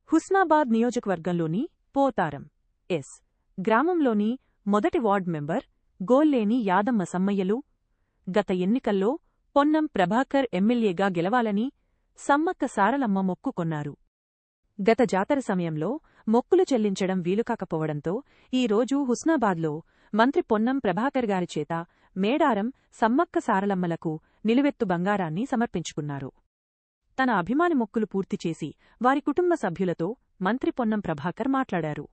హుస్నాబాద్ నియోజకవర్గంలోని పోతారం ఎస్ గ్రామంలోని మొదటి వార్డ్ మెంబర్ గోల్లేని యాదమ్మ సమ్మయ్యలు గత ఎన్నికల్లో పొన్నం ప్రభాకర్ ఎమ్మెల్యేగా గెలవాలని సమ్మక్క సారలమ్మ మొక్కుకొన్నారు. గత జాతర సమయంలో మొక్కులు చెల్లించడం వీలుకాకపోవడంతో ఈరోజు హుస్నాబాద్లో మంత్రి పొన్నం ప్రభాకర్ గారిచేత మేడారం సమ్మక్క సారలమ్మలకు నిలువెత్తు బంగారాన్ని సమర్పించుకున్నారు. తన అభిమాని మొక్కులు పూర్తిచేసి వారి కుటుంబ సభ్యులతో మంత్రి పొన్నం ప్రభాకర్ మాట్లాడారు.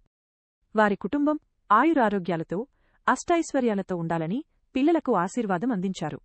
వారి కుటుంబం ఆయురారోగ్యాలతో అష్టైశ్వర్యాలతో ఉండాలని పిల్లలకు ఆశీర్వాదం అందించారు.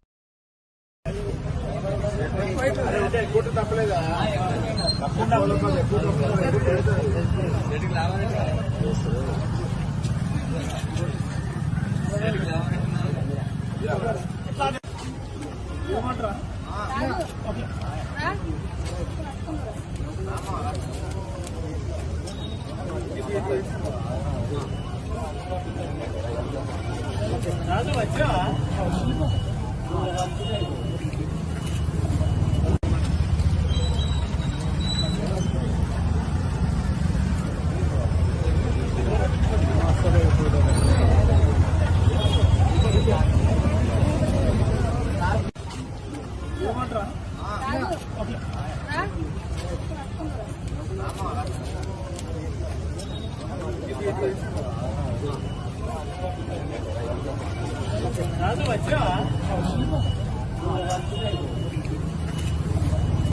రాజు వచ్చా